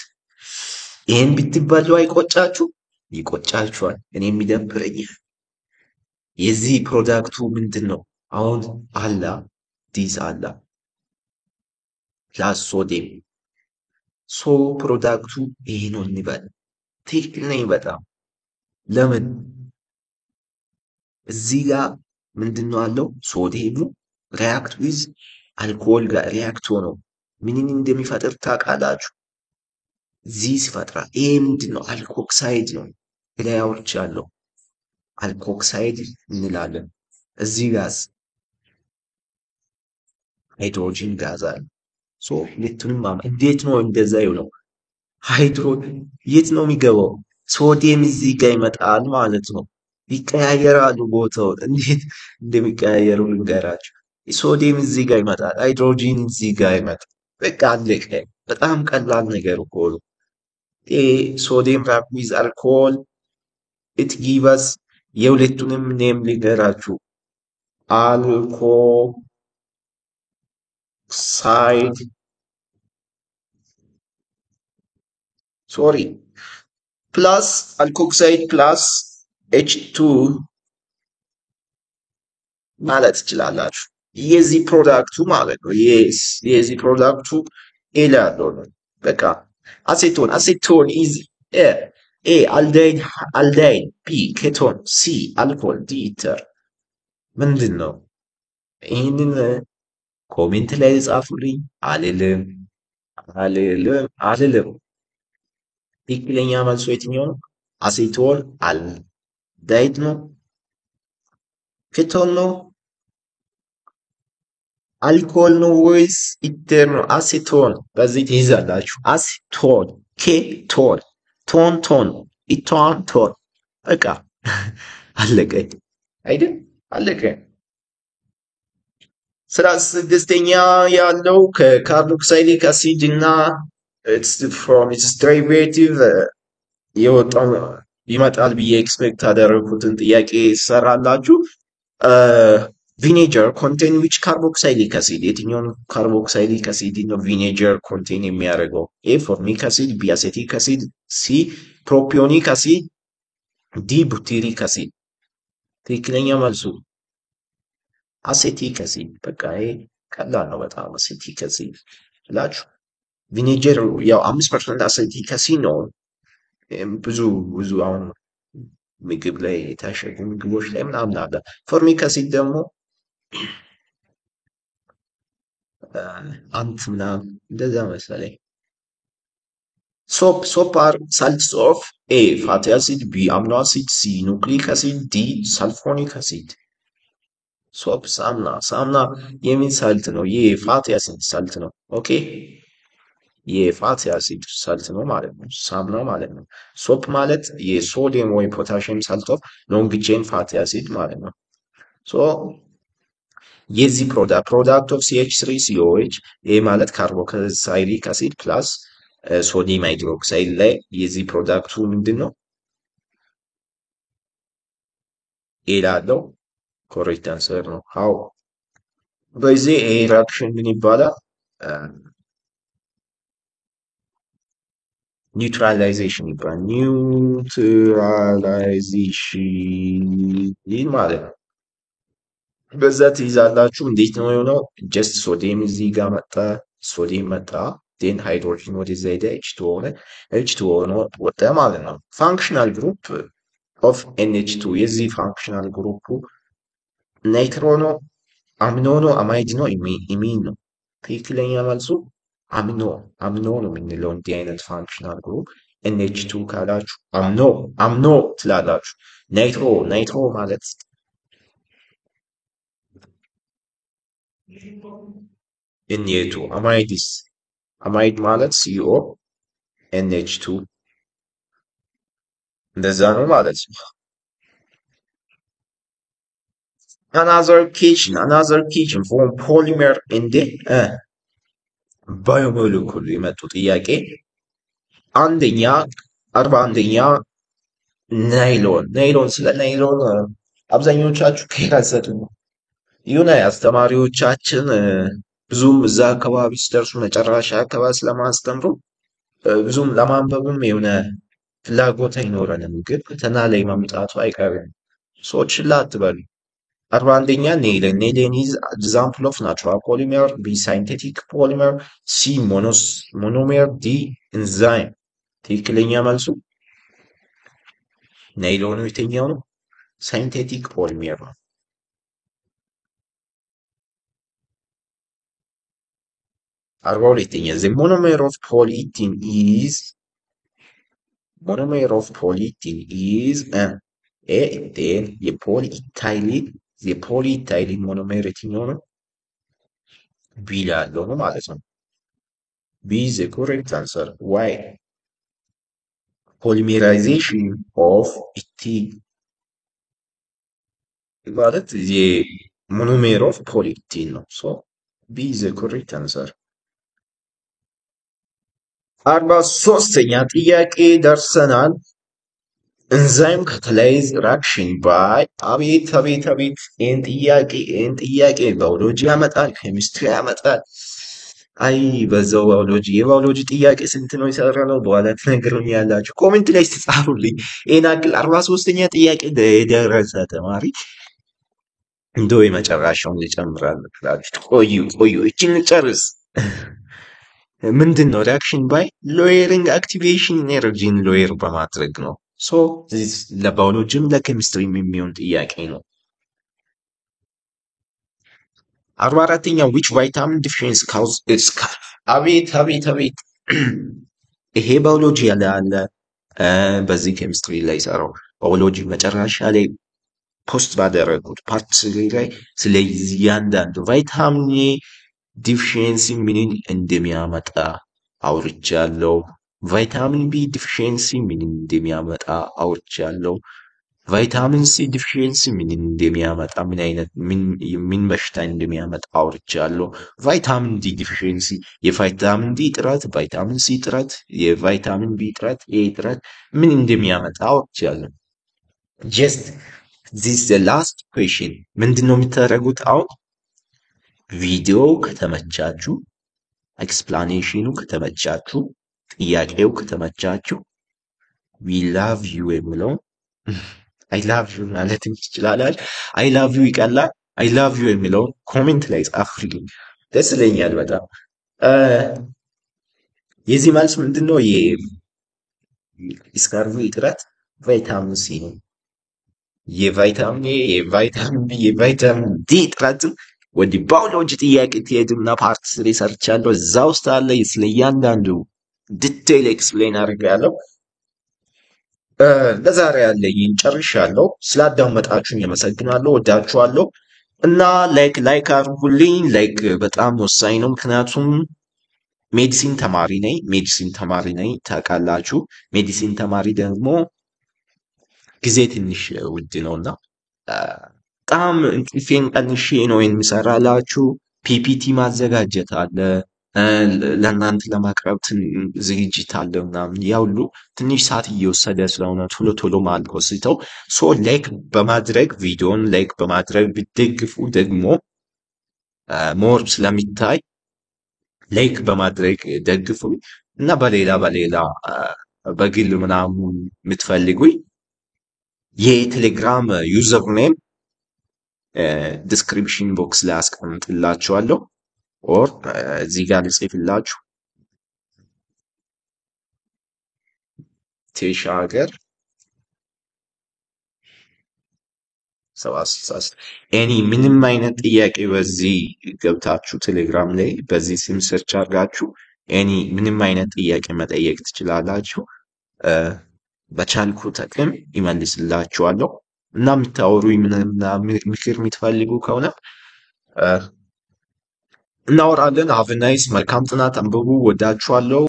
ይሄን ብትባሉ አይቆጫችሁ? ይቆጫችኋል። እኔ የሚደብረኝ የዚህ ፕሮዳክቱ ምንድን ነው? አሁን አላ ዲስ አላ ፕላስ ሶዲየም ሶ ፕሮዳክቱ ይሄ ነው እንበል። ትክክል ነኝ በጣም ለምን እዚህ ጋር ምንድን ነው አለው ሶዲየሙ ሪያክት ዊዝ አልኮሆል ጋር ሪያክት ሆኖ ምንን እንደሚፈጥር ታውቃላችሁ? ዚስ ይፈጥራል። ይሄ ምንድን ነው? አልኮክሳይድ ነው። ላይ አውርቻለሁ። አልኮክሳይድ እንላለን። እዚህ ጋዝ ሃይድሮጂን ጋዝ አለ። ሶ ሁለቱንም እንዴት ነው እንደዛ የሆነው? ሃይድሮጂን የት ነው የሚገባው? ሶዲየም እዚህ ጋር ይመጣል ማለት ነው። ይቀያየራሉ ቦታው። እንዴት እንደሚቀያየሩ ልንገራችሁ። ሶዲየም እዚህ ጋር ይመጣል፣ ሃይድሮጂን እዚህ ጋር ይመጣል። በቃ አለቀ። በጣም ቀላል ነገር እኮ ነው። ሶዲየም ራፕ ዊዝ አልኮሆል ኢት ጊቭስ የሁለቱንም ኔም ልንገራችሁ። አልኮክሳይድ plus alkoxide plus H2 ማለት ትችላላችሁ። የዚህ ፕሮዳክቱ ማለት ነው። የዚህ ፕሮዳክቱ ኤ ላይ ያለው ነው። በቃ አሴቶን ኢዝ ኤ ኤ አልዳይን ቢ ኬቶን ሲ አልኮል ዲ ኢተር ምንድን ነው? ይህንን ኮሜንት ላይ ጻፉልኝ። አልልም። ትክክለኛ መልሶ የትኛው ነው? አሴቶን አልዳይድ ነው? ኬቶን ነው? አልኮል ነው ወይስ ኢተር ነው? አሴቶን በዚህ ትይዛላችሁ። አሴቶን ኬቶን ቶን ኢቶን በቃ አለቀ አይደል? አለቀ። ስራ ስድስተኛ ያለው ከካርቦክሳይሊክ አሲድ እና from its derivative የወጣው ይመጣል ብዬ ኤክስፔክት ያደረኩትን ጥያቄ ሰራላችሁ። ቪኔጀር ኮንቴን ዊች ካርቦክሳይሊክ አሲድ የትኛውን ካርቦክሳይሊክ አሲድ ነው ቪኔጀር ኮንቴን የሚያደርገው? ኤ ፎርሚክ አሲድ፣ ቢ አሴቲክ አሲድ፣ ሲ ፕሮፒዮኒክ አሲድ፣ ዲ ቡቲሪክ አሲድ። ትክክለኛ መልሱ አሴቲክ አሲድ። በቃ ይሄ ቀላል ነው በጣም አሴቲክ አሲድ ብላችሁ ቪኔጀር ያው 5% አሴቲክ አሲድ ነው። ብዙ አሁን ምግብ ላይ የታሸጉ ምግቦች ላይ ምናምን አለ። ፎርሚክ አሲድ ደግሞ አንት ምናምን እንደዛ መሰለኝ። ሶፕ አር ሳልትስ ኦፍ ኤ ፋቲ አሲድ፣ ቢ አሚኖ አሲድ፣ ሲ ኑክሊክ አሲድ፣ ዲ ሳልፎኒክ አሲድ። ሶፕ ሳምና የሚል ሳልት ነው። ይህ ፋቲ አሲድ ሳልት ነው። ኦኬ የፋቲ አሲድ ሳልት ነው ማለት ነው። ሳምና ማለት ነው። ሶፕ ማለት የሶዲየም ወይ ፖታሽየም ሳልት ኦፍ ሎንግ ቼን ፋቲ አሲድ ማለት ነው። ሶ የዚህ ፕሮዳክት ኦፍ CH3COH ይህ ማለት ካርቦክሳይሊክ አሲድ ፕላስ ሶዲየም ሃይድሮክሳይድ ላይ የዚህ ፕሮዳክቱ ምንድን ነው? ኤ ላለው ኮሬክት አንሰር ነው። ሃው በዚህ ኤ ሪአክሽን ምን ይባላል? ኒውትራላይዜሽን ይባላል። ኒውትራላይዜሽን ማለት ነው። በዛ ትይዛላችሁ። እንዴት ነው የሆነው? ጀስት ሶዲየም እዚህ ጋር መጣ፣ ሶዲየም መጣ፣ ዴን ሃይድሮጅን ወደዛ ሄደ፣ ኤች2 ሆኖ ወጣ ማለት ነው። ፋንክሽናል ግሩፕ ኦፍ NH2 የዚህ ፋንክሽናል ግሩፑ ናይትሮ ነው፣ አሚኖ ነው፣ አማይድ ነው፣ ኢሚን ነው። ትክክለኛ መልሱ አሚኖ ነው የምንለው እንዲህ አይነት ፋንክሽናል ግሩፕ NH2 ካላችሁ አምኖ ትላላችሁ። ናይትሮ ማለት NA2 አማይድ ማለት CO NH2 እንደዛ ነው ማለት ነው። another kitchen from polymer እንደ ባዮሞለኩል የመጡ ጥያቄ 41ኛ ናይሎን ስለ ናይሎን አብዛኞቻችሁ ከያዘጡ ይሁን አስተማሪዎቻችን ብዙም እዛ አካባቢ ሲደርሱ መጨረሻ አካባቢ ስለማስተምሩ ብዙም ለማንበብም የሆነ ፍላጎት አይኖረንም፣ ግን ፈተና ላይ መምጣቱ አይቀርም። ሰዎች ላትበሉ 41ኛ ኔይለን ኢዝ ኤግዛምፕል ኦፍ ናቹራል ፖሊመር፣ ቢ ሳይንቴቲክ ፖሊመር፣ ሲ ሞኖሜር፣ ዲ ኢንዛይም። ትክክለኛ መልሱ ናይሎኑ የትኛው ነው? ሳይንቴቲክ ፖሊሜር ነው። 42ኛ the monomer of polyethylene is ኤቴን የፖሊኢታይሊን ሞኖሜር የትኛው ነው? ቢ ያለው ነው ማለት ነው። ቢ is the correct answer. Why? Polymerization of ethene ማለት የሞኖሜር ኦፍ ፖሊኢቲን ነው። ሶ ቢ is the correct answer. 43ኛ ጥያቄ ደርሰናል። እንዛይም ካታላይዝ ሪአክሽን ባይ አቤት ይህን ጥያቄ ባዮሎጂ ያመጣል፣ ኬሚስትሪ ያመጣል። አይ በዛው ባዮሎጂ የባዮሎጂ ጥያቄ ስንት ነው የሰራነው? በኋላ ትነግሩኛላችሁ። ኮሜንት ላይ ስትጻፉልኝ ይሄን አክል 43ኛ ጥያቄ የደረሰ ተማሪ እንደው የመጨረሻውን ልጨምራለሁ። ቆዩ እችን ልጨርስ። ምንድን ነው ሪያክሽን ባይ ሎየሪንግ አክቲቬሽን ኤነርጂን ሎየር በማድረግ ነው። ሶ ለባዮሎጂም ለኬሚስትሪም የሚሆን ጥያቄ ነው። 44ኛው ዊች ቫይታሚን ዲፊሽንሲ ካውዝ ስካር። አቤት አቤት አቤት! ይሄ ባዮሎጂ ያለ አለ በዚህ ኬሚስትሪ ላይ ሰራው ባዮሎጂ መጨረሻ ላይ ፖስት ባደረጉት ፓርት ላይ ስለ እያንዳንዱ ቫይታሚን ዲፊሽንሲ ምን እንደሚያመጣ አውርቻለሁ። ቫይታሚን ቢ ዲፊሽንሲ ምን እንደሚያመጣ አውርቻለሁ። ቫይታሚን ሲ ዲፊሽንሲ ምን እንደሚያመጣ ምን በሽታ እንደሚያመጣ አውርቻለሁ። ቫይታሚን ዲ ዲፊሽንሲ የቫይታሚን ዲ እጥረት፣ ቫይታሚን ሲ እጥረት፣ የቫይታሚን ቢ እጥረት፣ ኤ እጥረት ምን እንደሚያመጣ አውርቻለሁ። ጀስት ዚስ ዘ ላስት ኩዌሽን ምንድን ነው የምታደርጉት አሁን? ቪዲዮ ከተመቻችሁ፣ ኤክስፕላኔሽኑ ከተመቻችሁ፣ ጥያቄው ከተመቻችሁ ዊ ላቭ ዩ የምለው አይ ላቭ ዩ ማለትም ትችላላችሁ። አይ ላቭ ዩ ይቀላል። አይ ላቭ ዩ የሚለውን ኮሜንት ላይ ጻፉልኝ፣ ደስ ይለኛል በጣም። የዚህ መልስ ምንድን ነው? የስካርቪ እጥረት ቫይታሚን ሲ ነው። የቫይታሚን ኤ፣ የቫይታሚን ቢ፣ የቫይታሚን ዲ እጥረትም ወደ ባዮሎጂ ጥያቄ ትሄዱና ፓርት ስሪ ሰርቻለሁ። እዛ ውስጥ አለ። ስለ እያንዳንዱ ዲቴይል ኤክስፕሌን አድርጋለሁ። ለዛሬ ያለኝን ጨርሻለሁ። ስላዳመጣችሁኝ አመሰግናለሁ። ወዳችኋለሁ እና ላይክ አድርጉልኝ። ላይክ በጣም ወሳኝ ነው። ምክንያቱም ሜዲሲን ተማሪ ነኝ ታውቃላችሁ። ሜዲሲን ተማሪ ደግሞ ጊዜ ትንሽ ውድ ነውና በጣም እንቅልፌን ቀንሼ ነው የሚሰራላችሁ። ፒፒቲ ማዘጋጀት አለ፣ ለእናንተ ለማቅረብ ዝግጅት አለ ምናምን። ያ ሁሉ ትንሽ ሰዓት እየወሰደ ስለሆነ ቶሎ ቶሎ ማልኮስተው ላይክ በማድረግ ቪዲዮን ላይክ በማድረግ ብትደግፉ ደግሞ ሞር ስለሚታይ ላይክ በማድረግ ደግፉ እና በሌላ በግል ምናምን የምትፈልጉኝ የቴሌግራም ዩዘር ኔም ዲስክሪፕሽን ቦክስ ላይ አስቀምጥላችኋለሁ። ኦር እዚህ ጋር ልጽፍላችሁ ተሻገር 766 ምንም አይነት ጥያቄ በዚህ ገብታችሁ ቴሌግራም ላይ በዚህ ስም ሰርች አድርጋችሁ ምንም አይነት ጥያቄ መጠየቅ ትችላላችሁ። በቻልኩት አቅም ይመልስላችኋለሁ እና የምታወሩኝ ምክር የምትፈልጉ ከሆነ እናወራለን። ሀቭ ናይስ መልካም ጥናት አንብቡ። ወዳችኋለሁ።